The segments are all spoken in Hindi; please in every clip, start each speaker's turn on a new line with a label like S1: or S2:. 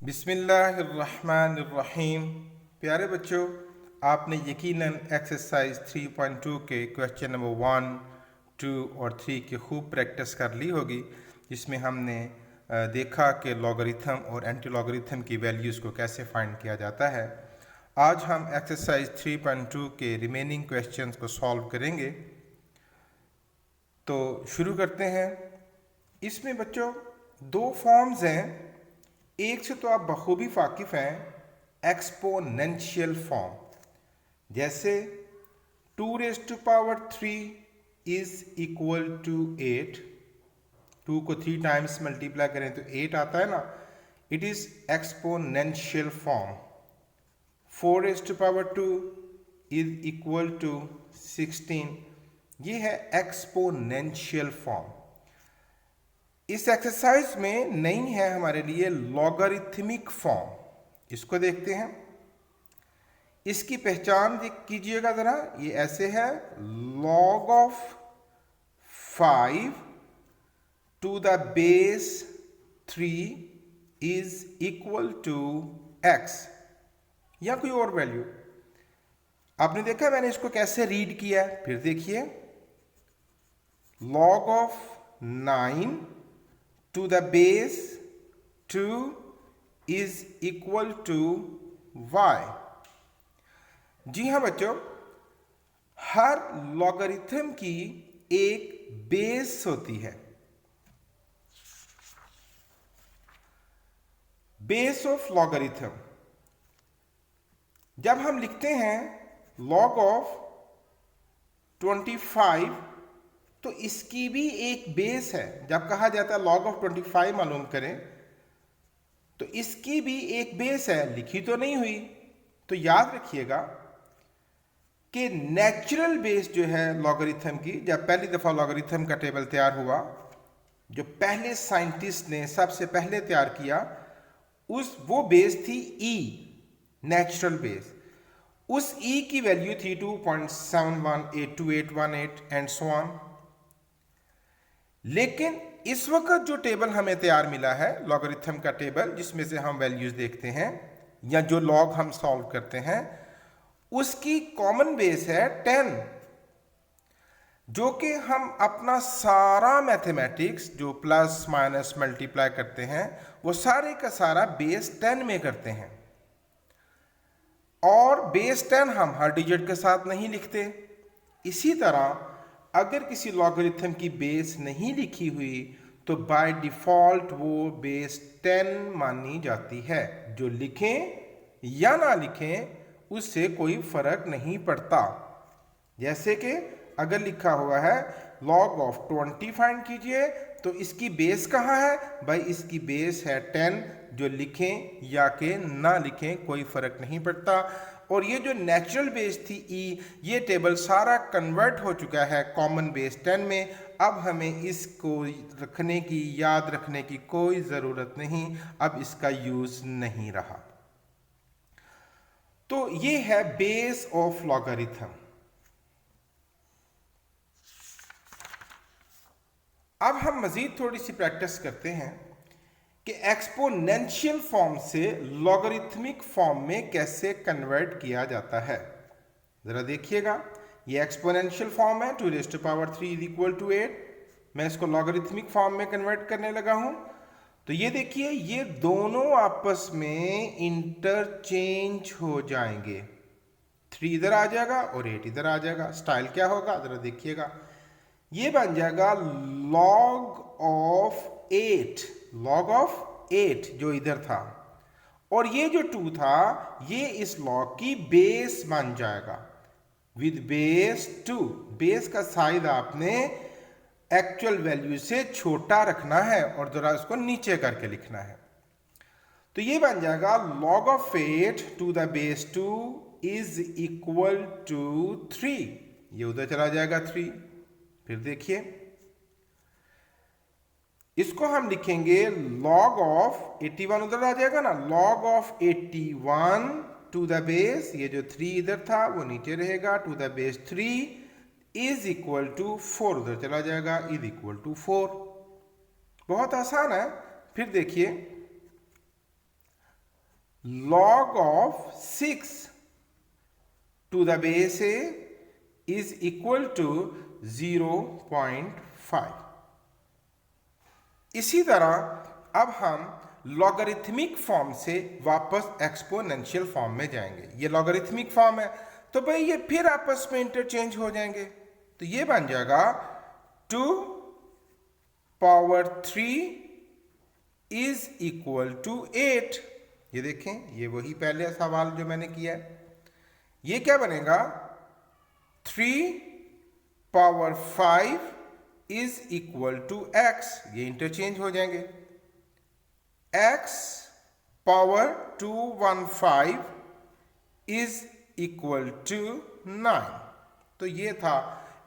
S1: बिस्मिल्लाहिर्रहमानिर्रहीम। प्यारे बच्चों, आपने यकीनन एक्सरसाइज 3.2 के क्वेश्चन नंबर 1, 2 और 3 की खूब प्रैक्टिस कर ली होगी, जिसमें हमने देखा कि लॉगरिथम और एंटी लॉगरिथम की वैल्यूज़ को कैसे फाइंड किया जाता है। आज हम एक्सरसाइज 3.2 के रिमेनिंग क्वेश्चंस को सॉल्व करेंगे। तो शुरू करते हैं। इसमें बच्चों दो फॉर्म्स हैं। एक से तो आप बखूबी वाकिफ़ हैं, एक्सपोनेंशियल फॉर्म, जैसे 2⁻³ इज़ इक्वल टू 8। 2 को 3 टाइम्स मल्टीप्लाई करें तो 8 आता है ना। It is exponential form. 4⁻² is equal to 16। ये है एक्सपोनेंशियल फॉर्म। इस एक्सरसाइज में नहीं है हमारे लिए लॉगरिथमिक फॉर्म। इसको देखते हैं। इसकी पहचान कीजिएगा ज़रा। ये ऐसे है, log of 5 to the base 3 is equal to x, या कोई और वैल्यू। आपने देखा मैंने इसको कैसे रीड किया है, फिर देखिए। log of 9 to the base 2 is equal to y। जी हाँ बच्चों, हर लॉगरिथम की एक बेस होती है। बेस ऑफ लॉगरिथम जब हम लिखते हैं log ऑफ 25, तो इसकी भी एक बेस है। जब कहा जाता है log ऑफ 25 मालूम करें, तो इसकी भी एक बेस है, लिखी तो नहीं हुई। तो याद रखिएगा कि नेचुरल बेस जो है लॉगरिथम की, जब पहली दफ़ा लॉगरिथम का टेबल तैयार हुआ, जो पहले साइंटिस्ट ने सबसे पहले तैयार किया, वो बेस थी ई, नेचुरल बेस। उस ई की वैल्यू थी 2.718218 एंड सो ऑन। लेकिन इस वक्त जो टेबल हमें तैयार मिला है लॉगरिथम का टेबल, जिसमें से हम वैल्यूज देखते हैं या जो लॉग हम सॉल्व करते हैं, उसकी कॉमन बेस है 10, जो कि हम अपना सारा मैथमेटिक्स जो प्लस माइनस मल्टीप्लाई करते हैं, वो सारे का सारा बेस 10 में करते हैं। और बेस 10 हम हर डिजिट के साथ नहीं लिखते। इसी तरह अगर किसी लॉगरिथम की बेस नहीं लिखी हुई, तो बाय डिफ़ॉल्ट वो बेस 10 मानी जाती है। जो लिखें या ना लिखें उससे कोई फर्क नहीं पड़ता। जैसे कि अगर लिखा हुआ है log ऑफ 20 फाइंड कीजिए, तो इसकी बेस कहाँ है भाई? इसकी बेस है 10। जो लिखें या के ना लिखें कोई फर्क नहीं पड़ता। और ये जो नेचुरल बेस थी ई, ये टेबल सारा कन्वर्ट हो चुका है कॉमन बेस 10 में। अब हमें इसको रखने की, याद रखने की कोई ज़रूरत नहीं, अब इसका यूज़ नहीं रहा। तो ये है बेस ऑफ लॉगरिथम। अब हम मज़ीद थोड़ी सी प्रैक्टिस करते हैं कि एक्सपोनेंशियल फॉर्म से लॉगरिथमिक फॉर्म में कैसे कन्वर्ट किया जाता है। ज़रा देखिएगा, ये एक्सपोनेंशियल फॉर्म है 2⁻³ इज इक्वल टू 8। मैं इसको लॉगरिथमिक फॉर्म में कन्वर्ट करने लगा हूँ। तो ये देखिए, ये दोनों आपस में इंटरचेंज हो जाएंगे। 3 इधर आ जाएगा और 8 इधर आ जाएगा। स्टाइल क्या होगा ज़रा देखिएगा। ये बन जाएगा log ऑफ 8, log ऑफ 8 जो इधर था, और ये जो 2 था, ये इस log की बेस बन जाएगा विद बेस 2। बेस का साइज आपने एक्चुअल वैल्यू से छोटा रखना है और जरा इसको नीचे करके लिखना है। तो ये बन जाएगा log of 8 to the base 2 is equal to 3। ये उधर चला जाएगा 3। फिर देखिए, इसको हम लिखेंगे log ऑफ 81, उधर आ जाएगा ना, log of 81 to the base, ये जो 3 इधर था वो नीचे रहेगा, to the base 3 is equal to 4, उधर चला जाएगा, इज इक्वल टू 4। बहुत आसान है। फिर देखिए, log of 6 to the base a is equal to 0.5। इसी तरह अब हम लॉगरिथमिक फॉर्म से वापस एक्सपोनेंशियल फॉर्म में जाएंगे। ये लॉगरिथमिक फॉर्म है तो भाई ये फिर आपस में इंटरचेंज हो जाएंगे। तो ये बन जाएगा 2 पावर 3 इज इक्वल टू 8। ये देखें, ये वही पहले सवाल जो मैंने किया है। ये क्या बनेगा, 3 power 5 is equal to x। ये इंटरचेंज हो जाएंगे। x power 215 is equal to 9। तो ये था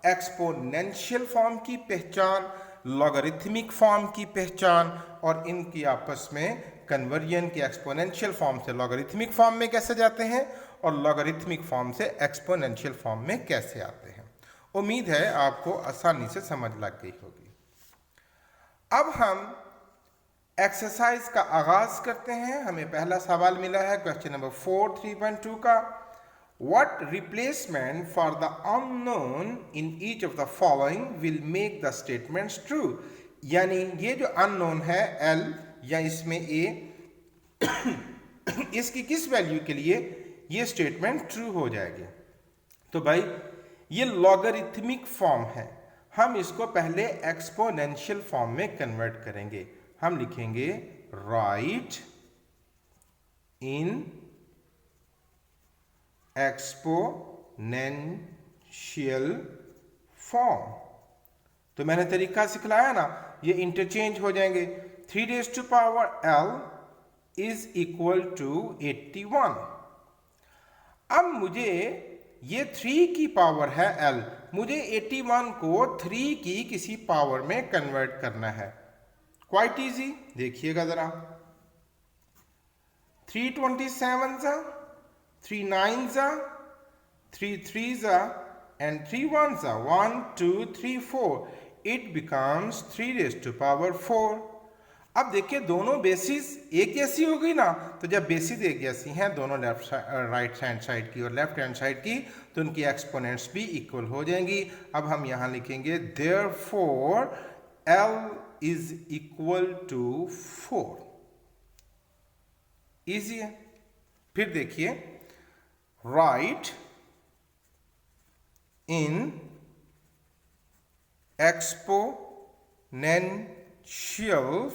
S1: एक्सपोनेंशियल फॉर्म की पहचान, लॉगरिथमिक फॉर्म की पहचान और इनकी आपस में कन्वर्जन की। एक्सपोनेंशियल फॉर्म से लॉगरिथमिक फॉर्म में कैसे जाते हैं और लॉगरिथमिक फॉर्म से एक्सपोनेंशियल फॉर्म में कैसे आते हैं। उम्मीद है आपको आसानी से समझ लग गई होगी। अब हम एक्सरसाइज का आगाज करते हैं। हमें पहला सवाल मिला है क्वेश्चन नंबर 4 3.2 का। What replacement for the unknown in each of the following will make the statements true? यानी ये जो unknown है L या इसमें A, इसकी किस वैल्यू के लिए ये स्टेटमेंट ट्रू हो जाएगी। तो भाई ये लॉगरिथमिक फॉर्म है, हम इसको पहले एक्सपोनेंशियल फॉर्म में कन्वर्ट करेंगे। हम लिखेंगे राइट इन एक्सपोनेंशियल फॉर्म। तो मैंने तरीका सिखलाया ना, ये इंटरचेंज हो जाएंगे। 3 raised to power L is equal to 81। अब मुझे ये 3 की पावर है L, मुझे 81 को 3 की किसी पावर में कन्वर्ट करना है। क्वाइट इजी, देखिएगा जरा। 3 27s, 3 9s, 3 3s and 3 1s, 1 2 3 4, it becomes 3 raised to power 4। अब देखिए दोनों बेसिस एक जैसी हो गई ना, तो जब बेसिस एक जैसी हैं दोनों राइट हैंड साइड की और लेफ्ट हैंड साइड की, तो उनकी एक्सपोनेंट्स भी इक्वल हो जाएंगी। अब हम यहां लिखेंगे therefore L is equal to 4। Easy है। फिर देखिए राइट इन एक्सपोनेंशियल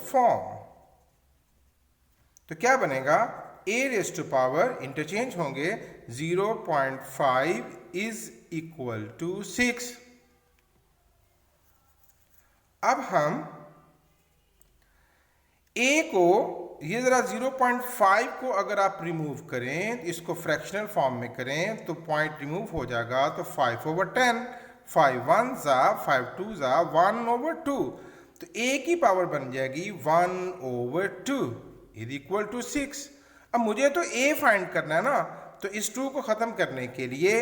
S1: फॉर्म। तो क्या बनेगा, a raise to power interchange होंगे 0.5 इज इक्वल टू 6। अब हम a को, ये जरा 0.5 को अगर आप रिमूव करें, इसको फ्रैक्शनल फॉर्म में करें तो पॉइंट रिमूव हो जाएगा, तो 5/10, 5 1s, 5 2s, 1/2। तो a की पावर बन जाएगी 1/2 इज इक्वल टू 6। अब मुझे तो a फाइंड करना है ना, तो इस 2 को खत्म करने के लिए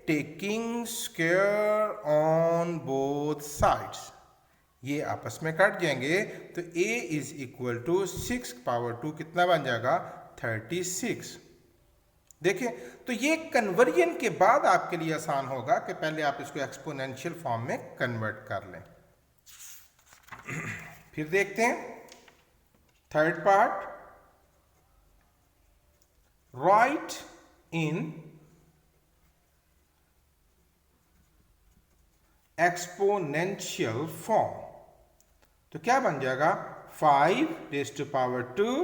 S1: taking square on both sides, ये आपस में कट जाएंगे, तो a इज इक्वल टू 6/2 कितना बन जाएगा, 36। देखिए तो ये कन्वर्जन के बाद आपके लिए आसान होगा कि पहले आप इसको एक्सपोनेंशियल फॉर्म में कन्वर्ट कर लें। फिर देखते हैं third part, right in exponential form. तो क्या बन जाएगा, 5 raised to power 2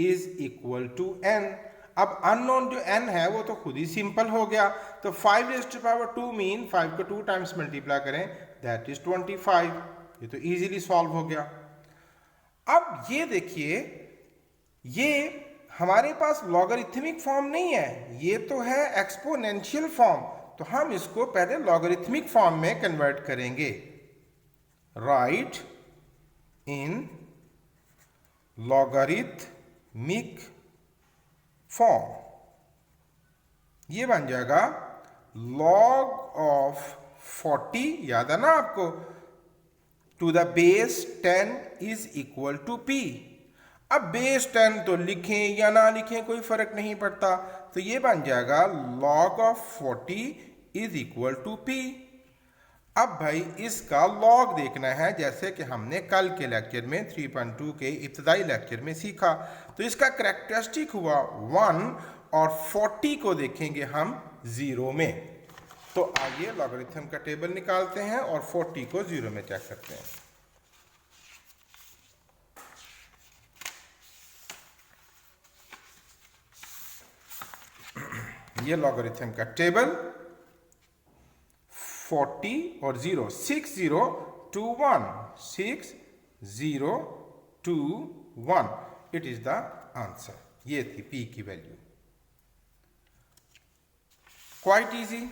S1: is equal to n। अब अननोन जो n है वो तो खुद ही सिंपल हो गया, तो 5 raised to power 2 मीन 5 को 2 टाइम्स मल्टीप्लाई करें, दैट इज 25। ये तो इजीली सॉल्व हो गया। अब ये देखिए, ये हमारे पास लॉगरिथमिक फॉर्म नहीं है, ये तो है एक्सपोनेंशियल फॉर्म। तो हम इसको पहले लॉगरिथमिक फॉर्म में कन्वर्ट करेंगे। राइट इन लॉगरिथमिक फॉर्म, ये बन जाएगा log of 40, याद है ना आपको, to the base 10 is equal to p। अब बेस 10 तो लिखें या ना लिखें कोई फर्क नहीं पड़ता, तो ये बन जाएगा log of 40 is equal to p। अब भाई इसका लॉग देखना है, जैसे कि हमने कल के लेक्चर में 3.2 के इब्तदाई लेक्चर में सीखा। तो इसका करेक्टरिस्टिक हुआ 1 और 40 को देखेंगे हम 0 में। तो आइए लॉगरिथम का टेबल निकालते हैं और 40 को 0 में चेक करते हैं। ये लॉगरिथम का टेबल 40 और 0, 6 0 2 1, 6 0 2 1, इट इज द आंसर। ये थी p की वैल्यू। Quite easy.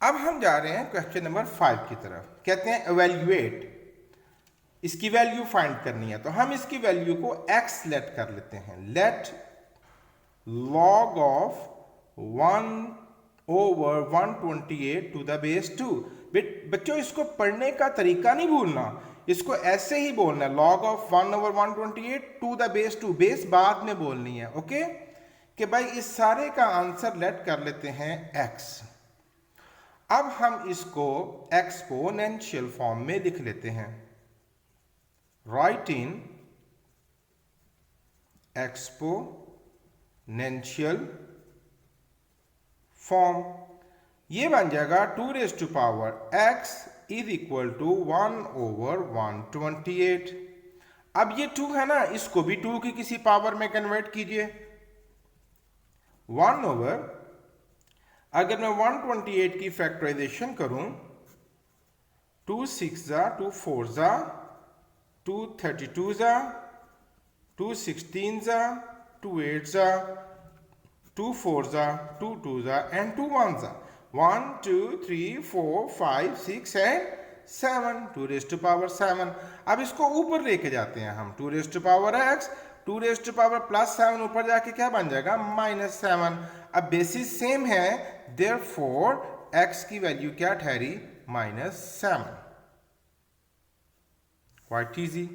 S1: अब हम जा रहे हैं क्वेश्चन नंबर 5 की तरफ। कहते हैं एवेल्युएट, इसकी वैल्यू फाइंड करनी है। तो हम इसकी वैल्यू को x लेट कर लेते हैं। Let log of 1/128 to the base 2। बच्चों इसको पढ़ने का तरीका नहीं भूलना, इसको ऐसे ही बोलना है, log of 1/128 to the base 2। Base बाद में बोलनी है, ओके। कि भाई इस सारे का आंसर लेट कर लेते हैं x। अब हम इसको एक्सपोनेंशियल फॉर्म में लिख लेते हैं। राइट इन एक्सपोनेंशियल फॉर्म, ये बन जाएगा 2 raise to power x is equal to 1/128। अब ये 2 है ना, इसको भी 2 की किसी पावर में कन्वर्ट कीजिए। 1 ओवर, अगर मैं 128 की फैक्टराइजेशन करूं, 2 6 जा, 2 4 जा, 2 32 जा, 2 16 जा, 2 8 जा, 2 4 जा, 2 2 जा एंड 2 1 जा। 1 2 3 4 5 6 एंड 7, 2 रेज़ टू पावर 7। अब इसको ऊपर लेके जाते हैं हम, 2 raise to power x, 2 raise to power +7, ऊपर जाके क्या बन जाएगा -7। अब बेसिस सेम है, देयरफॉर x की वैल्यू क्या ठहरी -7। Quite easy.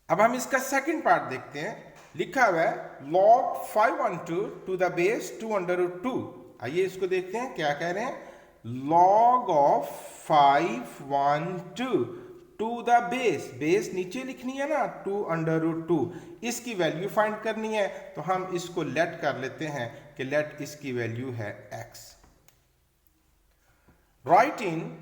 S1: अब हम इसका सेकंड पार्ट देखते हैं। लिखा हुआ है log 512 टू द बेस 2√2। आइए इसको देखते हैं क्या कह रहे हैं। log of 512 to the base, base नीचे लिखनी है ना, 2√2, इसकी वैल्यू फाइंड करनी है। तो हम इसको लेट कर लेते हैं कि लेट इसकी वैल्यू है x। Right in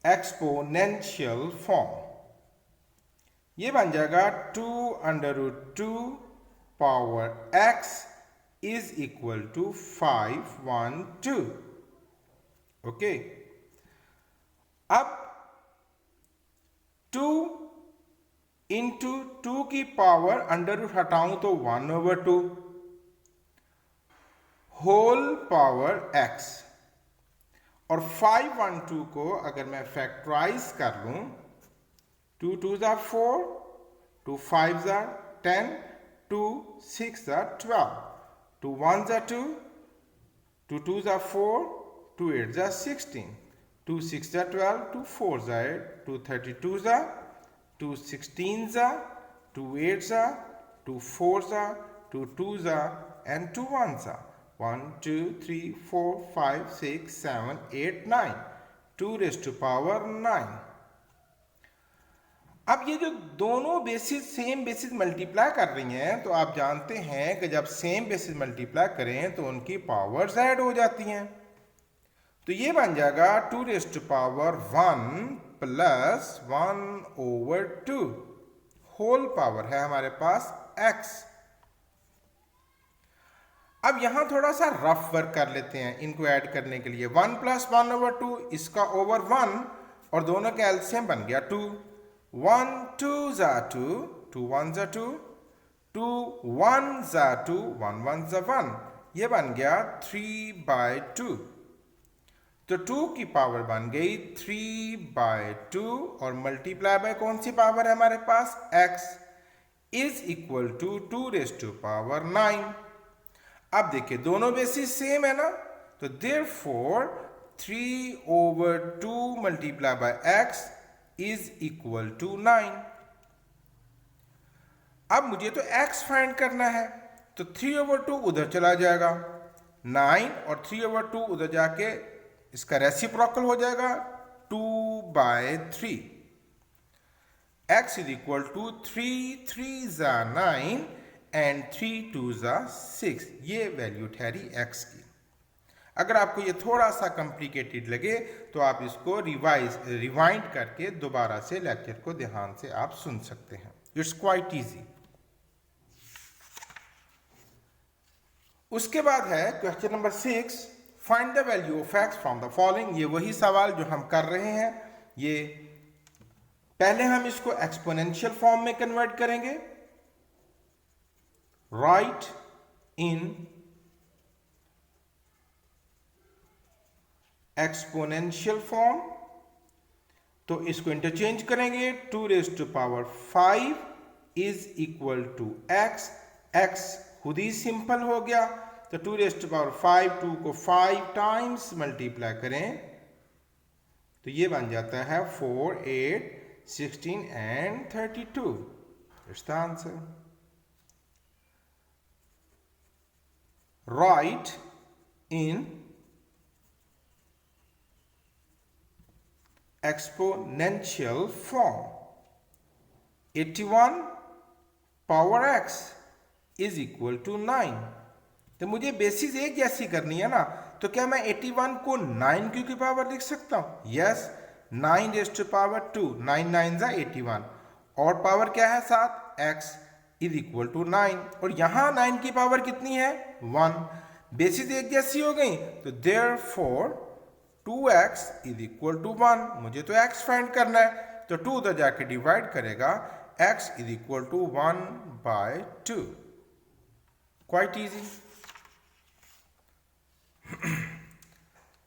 S1: exponential form, ये बन जाएगा 2√2 power x is equal to 512। Okay, अब 2 इंटू 2 की पावर अंडर हटाऊं तो 1/2 होल पावर x, और 512 को अगर मैं फैक्टराइज कर लूं, 2 2 जा 4, 2 5 जा 10, 2 6 जा 12, 2 1 जा 2, 2 2 जा 4, 2 8 जा 16, 2 6 जा 12, 2 4 जा 8, 2 32 जा, 2 16 जा, 2 8 जा, 2 4 जा, 2 2 जा एंड 2 1 जा। 1 2 3 4 5 6 7 8 9, 2 रेज़ टू पावर 9। अब ये जो दोनों बेसिस सेम बेसिस मल्टीप्लाई कर रही हैं, तो आप जानते हैं कि जब सेम बेसिस मल्टीप्लाई करें तो उनकी पावर्स ऐड हो जाती हैं। तो ये बन जाएगा 2 raise to power 1 plus 1/2 whole power है हमारे पास x। अब यहां थोड़ा सा रफ वर्क कर लेते हैं इनको ऐड करने के लिए। 1 + 1/2, इसका ओवर 1 और दोनों का एलसीएम बन गया 2। 1 2 जा 2, 2 1 जा 2, 2 1 जा 2, 1 1 जा 1, ये बन गया 3/2। तो 2 की पावर बन गई 3/2 और मल्टीप्लाई बाय कौन सी पावर है हमारे पास x। Is equal to 2 raise to power 9। अब देखिए दोनों बेसिस सेम है ना, तो therefore 3/2 multiply by x is equal to 9। अब मुझे तो x फाइंड करना है, तो 3/2 उधर चला जाएगा, 9 और 3/2 उधर जाके इसका रेसिप्रोकल हो जाएगा 2/3। x इज इक्वल टू 3 3 ज़ा 9 एंड 3 2 ज़ा 6। ये वैल्यू ठहरी x की। अगर आपको ये थोड़ा सा कॉम्प्लिकेटेड लगे तो आप इसको रिवाइंड करके दोबारा से लेक्चर को ध्यान से आप सुन सकते हैं। It's quite easy. उसके बाद है question number 6, find the value of x from the following. ये वही सवाल जो हम कर रहे हैं। ये पहले हम इसको एक्सपोनेंशियल फॉर्म में कन्वर्ट करेंगे। राइट इन एक्सपोनेंशियल फॉर्म, तो इसको इंटरचेंज करेंगे। 2 raise to power 5 is equal to x। x खुद ही सिंपल हो गया, तो 2 रेज टू पावर 5, 2 को 5 टाइम्स मल्टीप्लाई करें तो ये बन जाता है 4 8 16 and 32। It's the answer. Right in exponential form 81 power x is equal to 9। तो मुझे बेसिस एक जैसी करनी है ना, तो क्या मैं 81 को 9 की पावर लिख सकता हूं? यस, 9 रेज टू पावर 2, 9 9 ज़ा 81 और पावर क्या है 7, x इज इक्वल टू 9। और यहां 9 की पावर कितनी है 1। बेसिस एक जैसी हो गई, तो therefore 2x is equal to 1। मुझे तो x फाइंड करना है, तो 2 उधर जाके डिवाइड करेगा, x is equal to 1/2। Quite easy.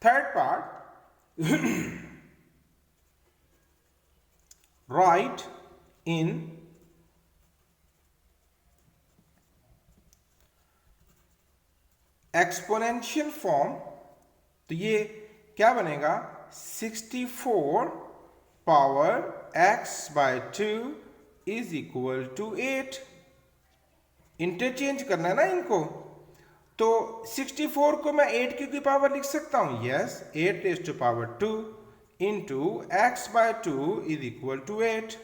S1: Third part, right in exponential form, तो ये क्या बनेगा 64 power x/2 is equal to 8। Interchange करना है ना इनको, तो 64 को मैं 8 की पावर लिख सकता हूं। Yes, 8 raise to power 2 into x/2 is equal to 8।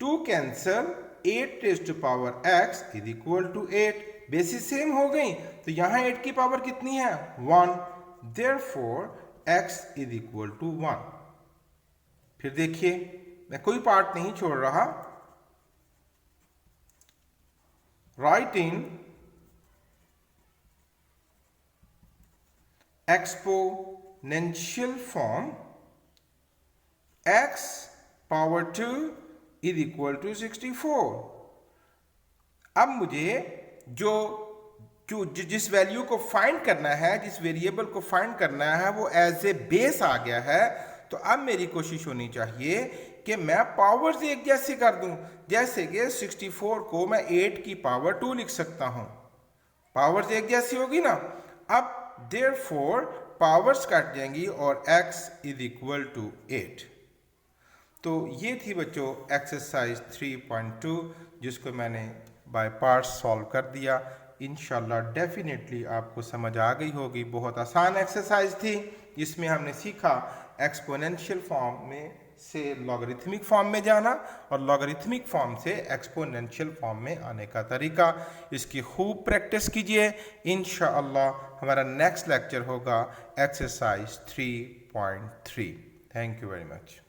S1: 2 cancel, 8 raise to power x is equal to 8। Basis same हो गई, तो यहां 8 की पावर कितनी है 1। Therefore x is equal to 1। फिर देखिए मैं कोई पार्ट नहीं छोड़ रहा। Right in exponential form x power 2 is equal to 64। अब मुझे जिस वैल्यू को फाइंड करना है, जिस वेरिएबल को फाइंड करना है, वो एज ए बेस आ गया है। तो अब मेरी कोशिश होनी चाहिए कि मैं पावर्स एक जैसे कर दूं। जैसे कि 64 को मैं 8 की पावर 2 लिख सकता हूं, पावर्स एक जैसी होगी ना। अब देयरफॉर पावर्स कट जाएंगी और x इज इक्वल टू 8। तो ये थी बच्चों एक्सरसाइज 3.2, जिसको मैंने बाय पार्ट्स सॉल्व कर दिया। इंशाल्लाह डेफिनेटली आपको समझ आ गई होगी। बहुत आसान एक्सरसाइज थी, जिसमें हमने सीखा एक्सपोनेंशियल फॉर्म में से लॉगरिथमिक फॉर्म में जाना और लॉगरिथमिक फॉर्म से एक्सपोनेंशियल फॉर्म में आने का तरीका। इसकी खूब प्रैक्टिस कीजिए। इंशाअल्लाह हमारा नेक्स्ट लेक्चर होगा exercise 3.3। Thank you very much.